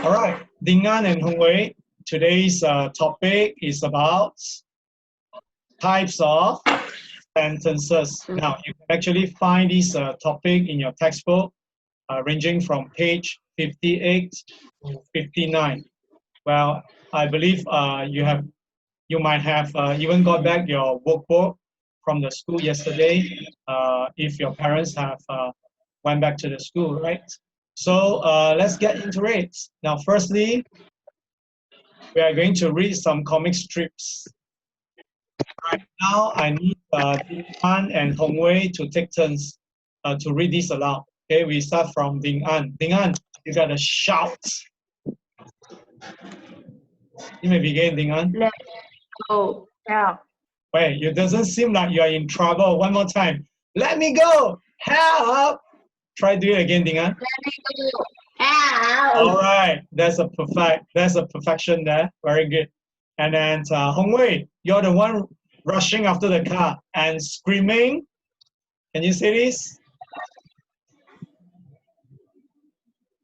All right, Dingan and Hongwei, today's topic is about types of sentences. Now, you can actually find this topic in your textbook, ranging from page 58 to 59. Well, I believe you might have even got back your workbook from the school yesterday, if your parents have went back to the school, right? So let's get into it. Now, firstly, we are going to read some comic strips. Right now, I need Ding An and Hong Wei to take turns to read this aloud. Okay, we start from Ding An. Ding An, you gotta shout. You may begin, Ding An. Let's go. Help. Wait, it doesn't seem like you are in trouble. One more time. Let me go. Help. Try do it again, Ding An. Let me go. Help. All right, that's a perfection there. Very good. And then Hong Wei, you're the one rushing after the car and screaming. Can you say this?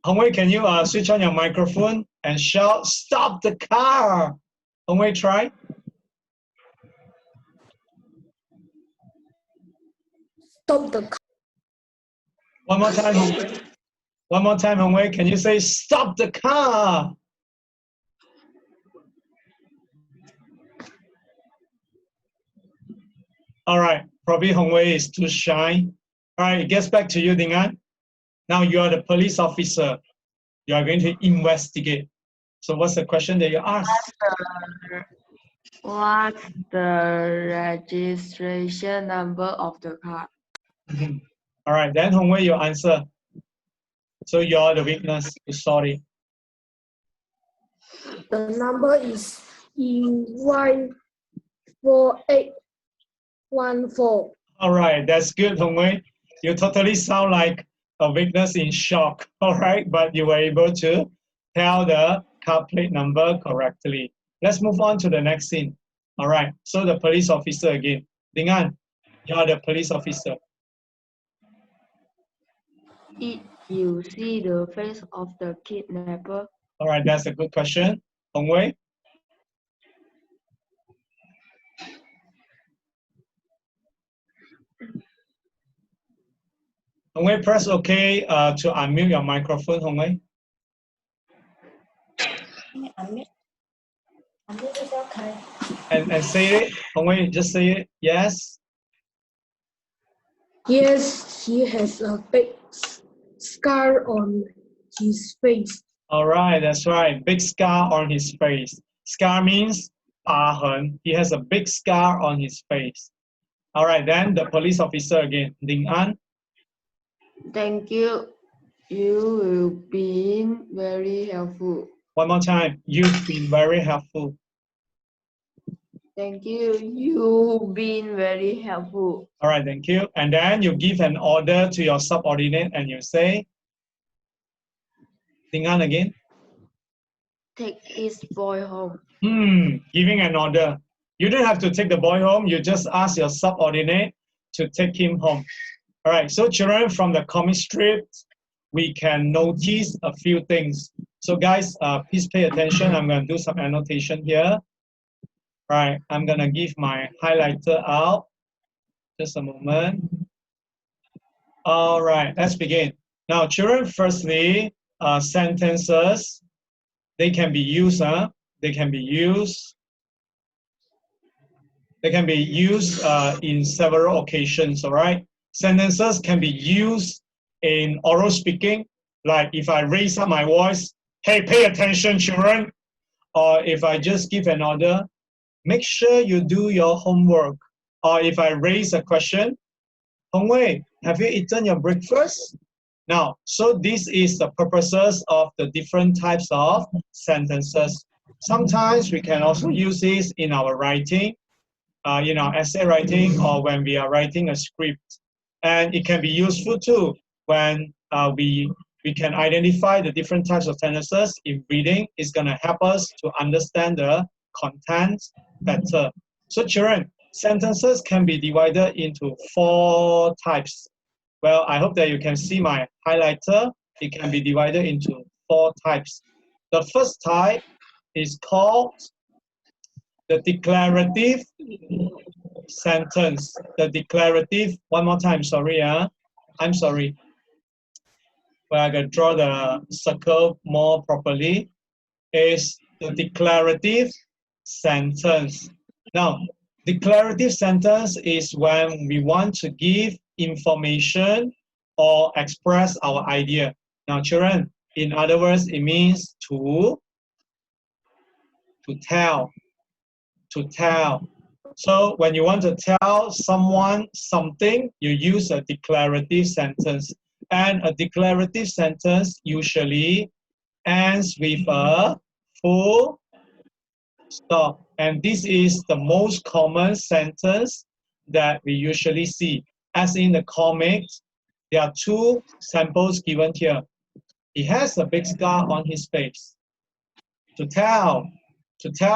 Hong Wei, can you switch on your microphone and shout, "Stop the car"? Hong Wei, try. Stop the car. One more time, Hong Wei. One more time, Hong Wei. Can you say, "Stop the car"? All right, probably Hong Wei is too shy. All right, it gets back to you, Ding An. Now you are the police officer. You are going to investigate. So what's the question that you ask? What's the registration number of the car? All right, then Hong Wei, your answer. So you're the witness. Sorry. The number is EY4814. All right, that's good, Hong Wei. You totally sound like a witness in shock. All right, but you were able to tell the car plate number correctly. Let's move on to the next scene. All right, so the police officer again. Ding An, you're the police officer. Did you see the face of the kidnapper? All right, that's a good question. Hong Wei? Hong Wei, press OK to unmute your microphone, Hong Wei. And say it, Hong Wei, just say it. Yes. Yes, he has a big scar on his face. All right, that's right. Big scar on his face. Scar means 疤痕. He has a big scar on his face. All right, then the police officer again. Ding An. Thank you. You've been very helpful. One more time. You've been very helpful. Thank you. You've been very helpful. All right, thank you. And then you give an order to your subordinate and you say, Ding An again. Take this boy home. Giving an order. You don't have to take the boy home. You just ask your subordinate to take him home. All right, so children, from the comic strip, we can notice a few things. So guys, please pay attention. I'm going to do some annotation here. All right, I'm going to give my highlighter out. Just a moment. All right, let's begin. Now, children, firstly, sentences, they can be used, in several occasions, all right? Sentences can be used in oral speaking, like if I raise up my voice, hey, pay attention, children. Or if I just give an order, make sure you do your homework. Or if I raise a question, Hong Wei, have you eaten your breakfast? Now, so this is the purposes of the different types of sentences. Sometimes we can also use this in our writing, essay writing, or when we are writing a script. And it can be useful too when we can identify the different types of sentences in reading. It's going to help us to understand the content better. So children, sentences can be divided into 4 types. Well, I hope that you can see my highlighter. It can be divided into 4 types. The first type is called the declarative sentence. The declarative, one more time, sorry, I'm sorry. Well, I can draw the circle more properly. Is the declarative sentence. Now, declarative sentence is when we want to give information or express our idea. Now, children, in other words, it means to tell. So when you want to tell someone something, you use a declarative sentence. And a declarative sentence usually ends with a full stop. And this is the most common sentence that we usually see. As in the comics, there are two samples given here. He has a big scar on his face. To tell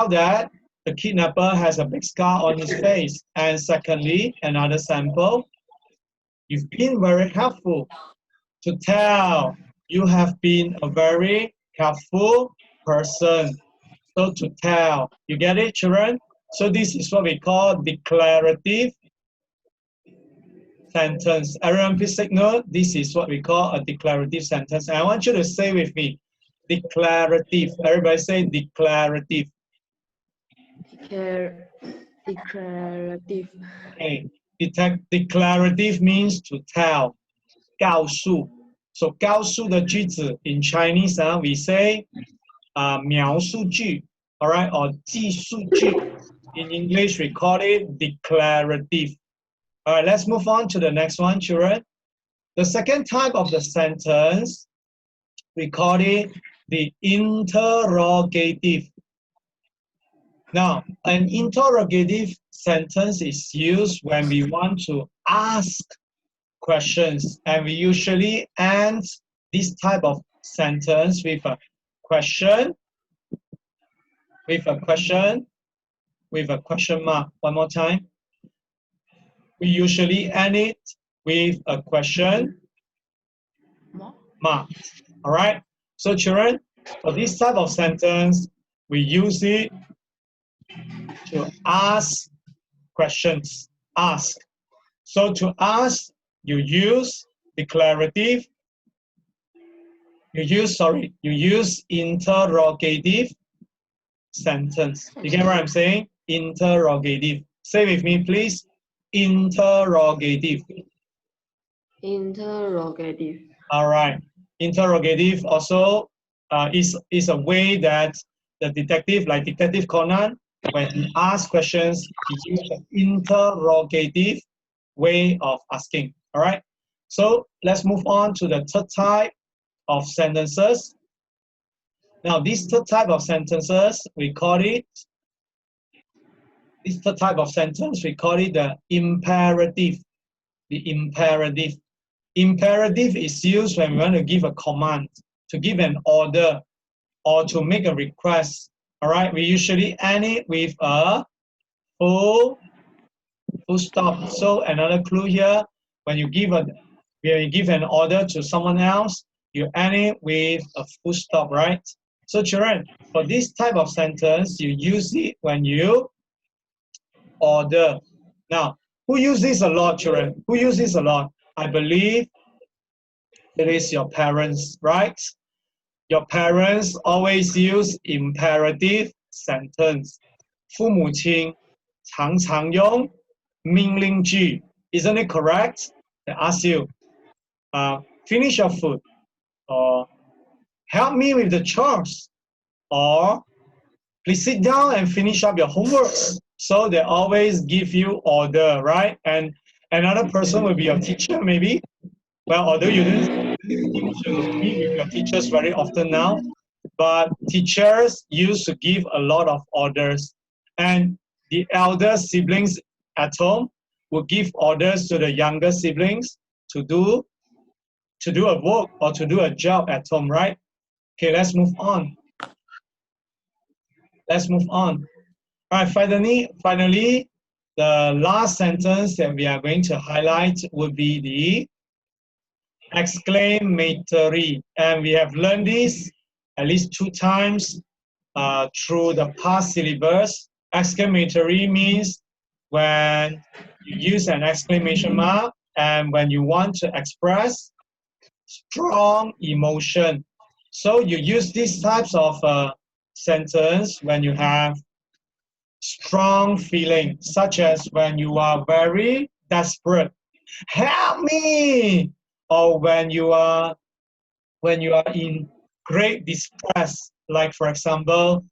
that the kidnapper has a big scar on his face. And secondly, another sample, you've been very helpful. To tell you have been a very helpful person. So to tell, you get it, children? So this is what we call declarative sentence. Everyone please take note, this is what we call a declarative sentence. And I want you to say with me, declarative. Everybody say declarative. Declarative. Okay. Declarative means to tell. 告诉. So 告诉的句子 in Chinese, we say 描述句, all right, or 记述句. In English, we call it declarative. All right, let's move on to the next one, children. The second type of the sentence, we call it the interrogative. Now, an interrogative sentence is used when we want to ask questions, and we usually end this type of sentence with a question, with a question mark. One more time. We usually end it with a question mark. All right. So, children, for this type of sentence, we use it to ask questions. Ask. So to ask, you use declarative. You use interrogative sentence. You get what I'm saying? Interrogative. Say with me, please. Interrogative. Interrogative. All right. Interrogative also is a way that the detective, like Detective Conan, when he asks questions, he uses an interrogative way of asking. All right. So let's move on to the third type of sentences. Now, this third type of sentences, we call it the imperative. The imperative. Imperative is used when we want to give a command, to give an order, or to make a request. All right, we usually end it with a full stop. So another clue here, when you give an order to someone else, you end it with a full stop, right? So children, for this type of sentence, you use it when you order. Now, who uses this a lot, children? Who uses this a lot? I believe it is your parents, right? Your parents always use imperative sentence. 父母亲常常用命令句. Isn't it correct? They ask you, finish your food, or help me with the chores, or please sit down and finish up your homework. So they always give you order, right? And another person will be your teacher, maybe. Well, although you didn't seem to meet with your teachers very often now, but teachers used to give a lot of orders. And the elder siblings at home would give orders to the younger siblings to do a work or to do a job at home, right? Okay, let's move on. All right, finally, the last sentence that we are going to highlight would be the exclamatory. And we have learned this at least 2 times through the past syllabus. Exclamatory means when you use an exclamation mark and when you want to express strong emotion. So you use these types of sentence when you have strong feeling, such as when you are very desperate, help me, or when you are in great distress, like for example,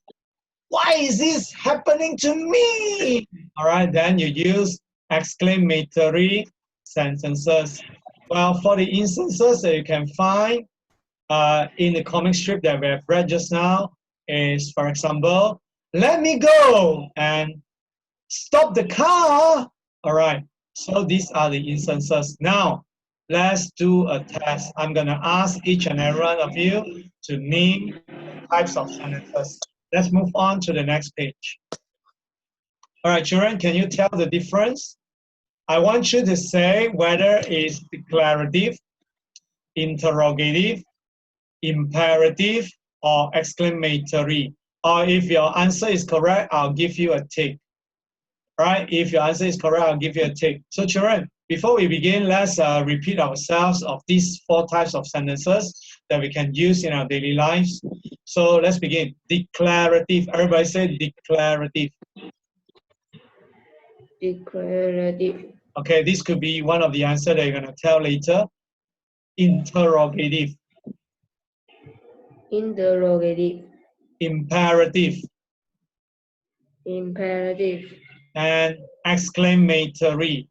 why is this happening to me? All right, then you use exclamatory sentences. Well, for the instances that you can find in the comic strip that we have read just now is, for example, let me go and stop the car. All right, so these are the instances. Now, let's do a test. I'm going to ask each and every one of you to name types of sentences. Let's move on to the next page. All right, children, can you tell the difference? I want you to say whether it's declarative, interrogative, imperative, or exclamatory. Or if your answer is correct, I'll give you a tick. Right? If your answer is correct, I'll give you a tick. So children, before we begin, let's repeat ourselves of these 4 types of sentences that we can use in our daily lives. So let's begin. Declarative. Everybody say declarative. Declarative. Okay, this could be one of the answers that you're going to tell later. Interrogative. Interrogative. Imperative. Imperative. And exclamatory.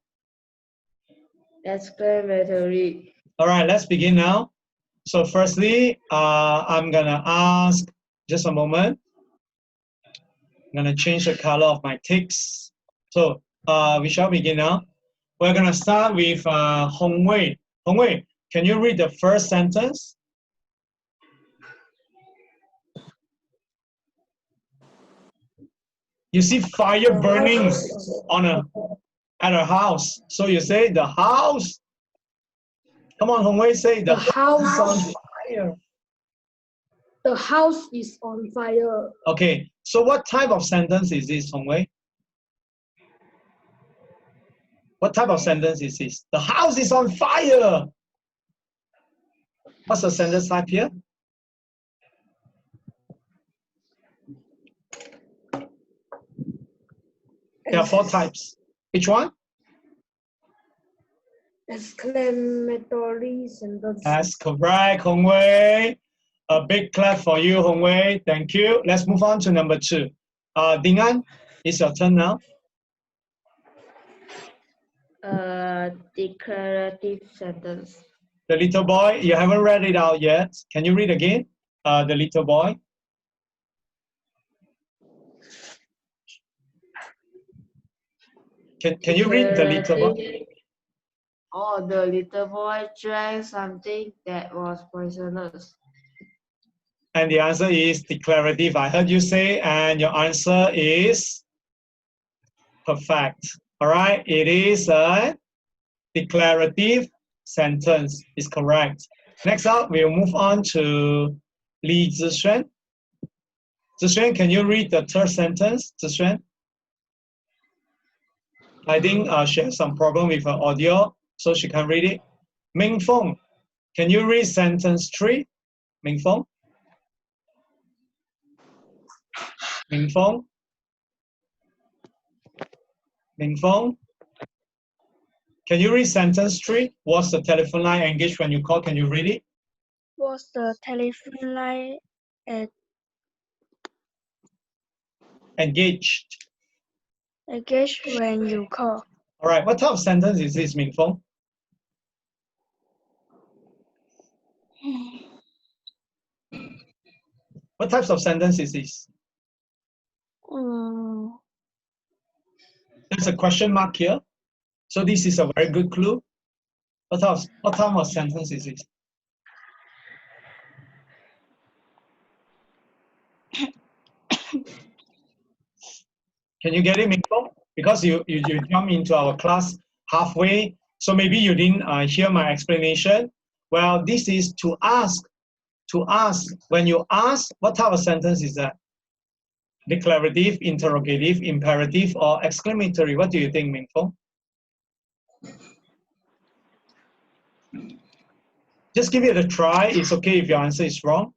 Exclamatory. All right, let's begin now. So firstly, I'm going to ask, just a moment. I'm going to change the color of my ticks. So we shall begin now. We're going to start with Hong Wei. Hong Wei, can you read the first sentence? You see fire burning at a house. So you say the house. Come on, Hong Wei, say the house is on fire. The house is on fire. Okay, so what type of sentence is this, Hong Wei? What type of sentence is this? The house is on fire. What's the sentence type here? There are 4 types. Which one? Exclamatory sentence. That's correct, Hong Wei. A big clap for you, Hong Wei. Thank you. Let's move on to number 2. Ding An, it's your turn now. Declarative sentence. The little boy, you haven't read it out yet. Can you read again? The little boy. Can you read the little boy? Oh, the little boy drank something that was poisonous. And the answer is declarative. I heard you say, and your answer is perfect. All right, it is a declarative sentence. Is correct. Next up, we'll move on to Li Zixuan. Zixuan, can you read the third sentence? Zixuan? I think she has some problem with her audio, so she can't read it. Ming Feng, can you read sentence 3? Ming Feng? Ming Feng? Ming Feng? Can you read sentence 3? Was the telephone line engaged when you call? Can you read it? Was the telephone line Engaged. engaged when you call? All right, what type of sentence is this, Ming Feng? What types of sentence is this? There's a question mark here. So this is a very good clue. What type of sentence is this? Can you get it, Ming Feng? Because you jump into our class halfway, so maybe you didn't hear my explanation. Well, this is to ask to ask. When you ask, what type of sentence is that? Declarative, interrogative, imperative, or exclamatory? What do you think, Ming Fong? Just give it a try. It's okay if your answer is wrong.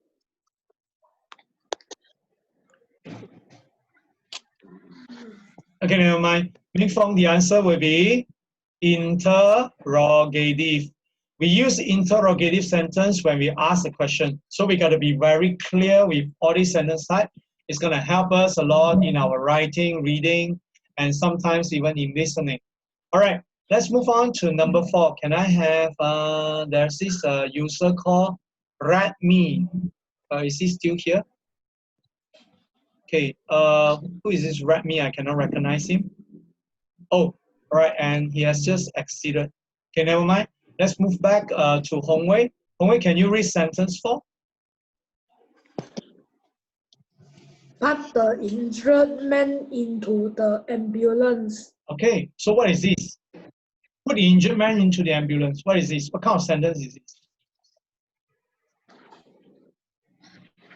Okay, never mind. Ming Fong, the answer will be interrogative. We use interrogative sentence when we ask a question. So we got to be very clear with all these sentence types. It's going to help us a lot in our writing, reading, and sometimes even in listening. All right, let's move on to number 4. Can I have, there's this user called Redme. Is he still here? Okay, who is this Redme? I cannot recognize him. Oh, all right, and he has just exited. Okay, never mind. Let's move back to Hongwei. Hongwei, can you read sentence 4? Put the injured man into the ambulance. Okay, so what is this? Put the injured man into the ambulance. What is this? What kind of sentence is this?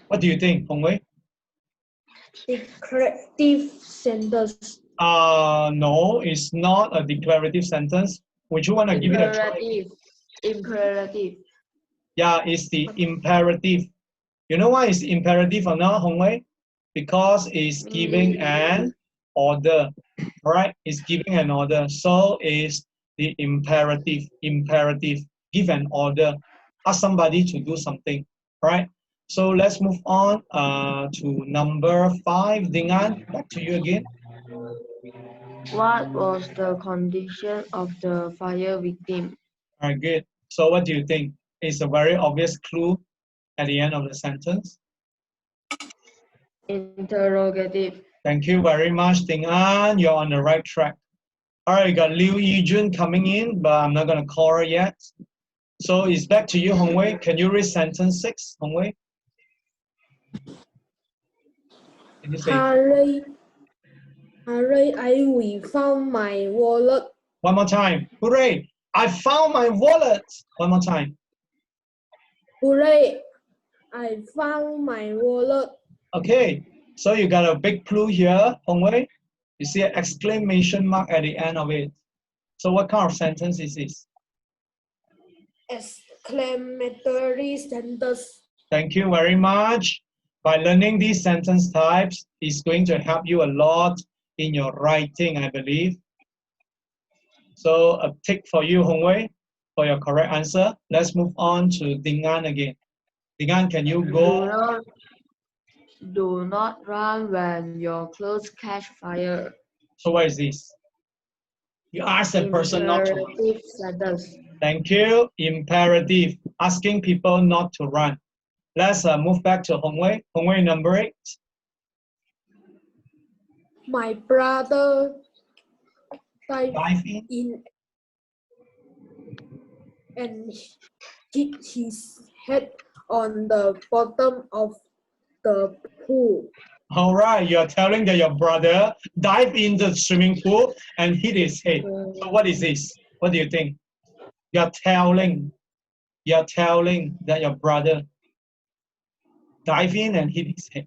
What do you think, Hongwei? Declarative sentence. No, it's not a declarative sentence. Would you want to give it a try? Imperative. Yeah, it's the imperative. You know why it's imperative or not, Hongwei? Because it's giving an order, right? It's giving an order. So it's the imperative. Imperative. Give an order. Ask somebody to do something, right? So let's move on to number 5. Dingan, back to you again. What was the condition of the fire victim? All right, good. So what do you think? It's a very obvious clue at the end of the sentence. Interrogative. Thank you very much, Ting An. You're on the right track. All right, got Liu Yijun coming in, but I'm not going to call her yet. So it's back to you, Hongwei. Can you read sentence 6, Hongwei? Can you say Hooray, I found my wallet. one more time? Hooray! I found my wallet. One more time. Hooray, I found my wallet. Okay, so you got a big clue here, Hongwei. You see an exclamation mark at the end of it. So what kind of sentence is this? Exclamatory sentence. Thank you very much. By learning these sentence types, it's going to help you a lot in your writing, I believe. So a tick for you, Hongwei, for your correct answer. Let's move on to Dingan again. Dingan, can you go? Do not run when your clothes catch fire. So what is this? You ask the person not to run. Imperative sentence. Thank you. Imperative. Asking people not to run. Let's move back to Hongwei. Hongwei, number 8. My brother dive Dive in. in and hit his head on the bottom of the pool. All right, you're telling that your brother dived in the swimming pool and hit his head. So what is this? What do you think? You're telling that your brother dived in and hit his head.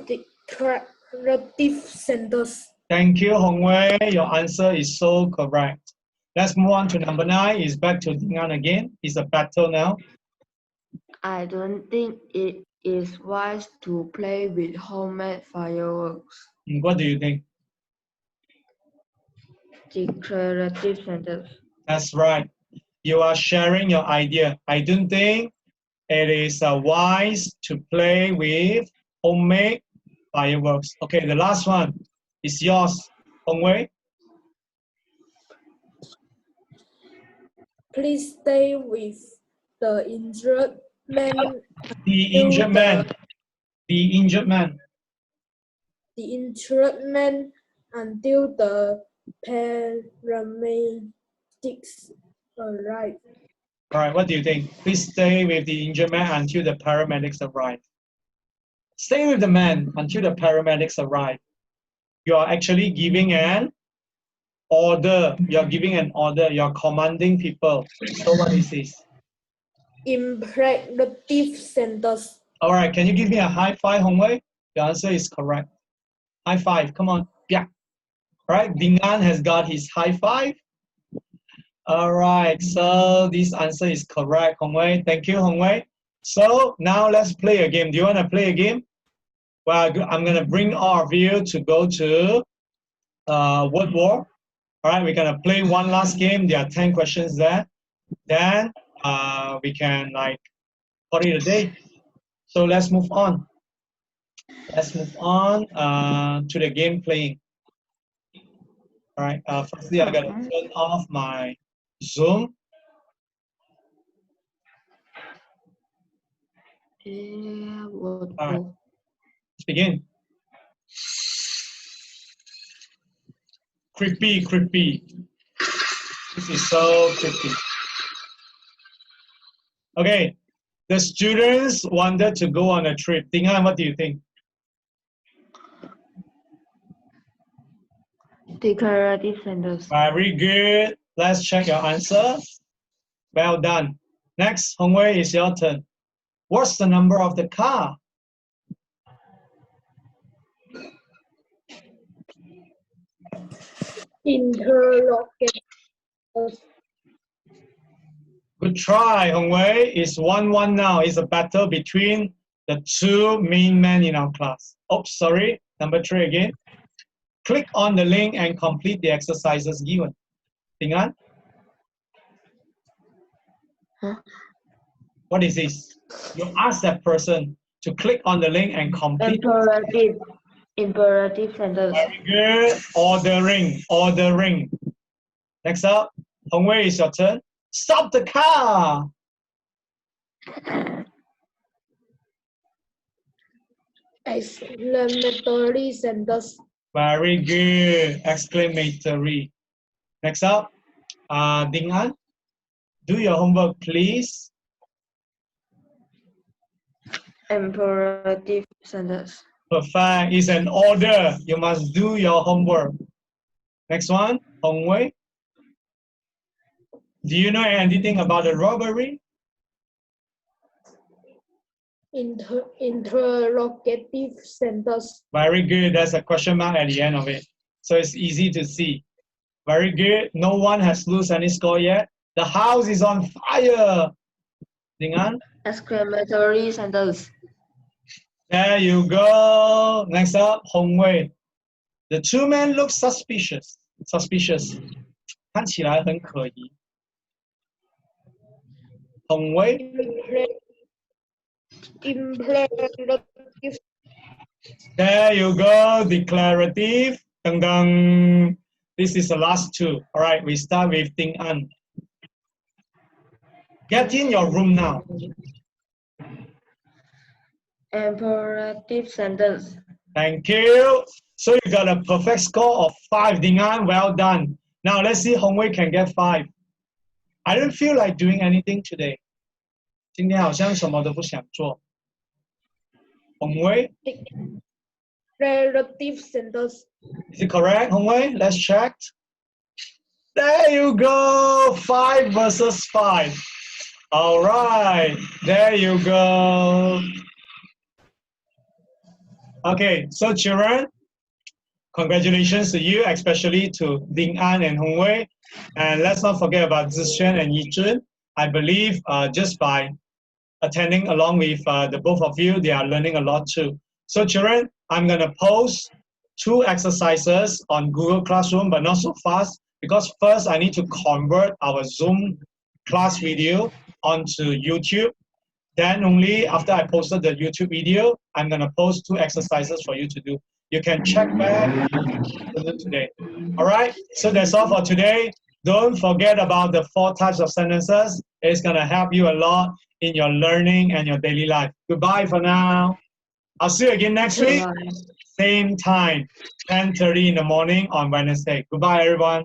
Declarative sentence. Thank you, Hongwei. Your answer is so correct. Let's move on to number 9. It's back to Dingan again. It's a battle now. I don't think it is wise to play with homemade fireworks. What do you think? Declarative sentence. That's right. You are sharing your idea. I don't think it is wise to play with homemade fireworks. Okay, the last one is yours, Hongwei. Please stay with the injured man. The injured man. The injured man. The injured man until the paramedics arrive. All right, what do you think? Please stay with the injured man until the paramedics arrive. Stay with the man until the paramedics arrive. You are actually giving an order. You're giving an order. You're commanding people. So what is this? Imperative sentence. All right, can you give me a high five, Hongwei? The answer is correct. High five, come on. Yeah. All right, Dingan has got his high five. All right, so this answer is correct, Hongwei. Thank you, Hongwei. So now let's play a game. Do you want to play a game? Well, I'm going to bring all of you to go to Word War. All right, we're going to play one last game. There are 10 questions there. Then we can call it a day. So let's move on. Let's move on to the game playing. All right, firstly, I got to turn off my Zoom. All right, let's begin. Creepy, creepy. This is so creepy. Okay, the students wanted to go on a trip. Dingan, what do you think? Declarative sentence. Very good. Let's check your answer. Well done. Next, Hongwei, is your turn. What's the number of the car? Interrogative. Good try, Hongwei. It's 1-1 now. It's a battle between the two main men in our class. Oops, sorry. Number 3 again. Click on the link and complete the exercises given. Dingan? Huh? What is this? You ask that person to click on the link and complete. Imperative sentence. Very good. Ordering, ordering. Next up, Hongwei, is your turn. Stop the car. Exclamatory sentence. Very good. Exclamatory. Next up, Dingan, do your homework, please. Imperative sentence. Perfect. It's an order. You must do your homework. Next one, Hongwei. Do you know anything about the robbery? Interrogative sentence. Very good. There's a question mark at the end of it. So it's easy to see. Very good. No one has lost any score yet. The house is on fire. Dingan? Exclamatory sentence. There you go. Next up, Hongwei. The two men look suspicious. Suspicious. 看起来很可疑。Hongwei. Imperative. There you go. Declarative. Dun, dun. This is the last two. All right, we start with Ding An. Get in your room now. Imperative sentence. Thank you. So you got a perfect score of 5, Ding An. Well done. Now let's see Hongwei can get 5. I don't feel like doing anything today. 今天好像什么都不想做。Hongwei, Declarative sentence. is it correct, Hongwei? Let's check. There you go. 5 versus 5. All right. There you go. Okay, so children, congratulations to you, especially to Ding An and Hongwei. And let's not forget about Zixuan and Yizhun. I believe just by attending along with the both of you, they are learning a lot too. So children, I'm going to post 2 exercises on Google Classroom, but not so fast, because first I need to convert our Zoom class video onto YouTube. Then only after I posted the YouTube video, I'm going to post 2 exercises for you to do. You can check back today. All right, so that's all for today. Don't forget about the 4 types of sentences. It's going to help you a lot in your learning and your daily life. Goodbye for now. I'll see you again next week. Same time, 10:30 in the morning on Wednesday. Goodbye, everyone.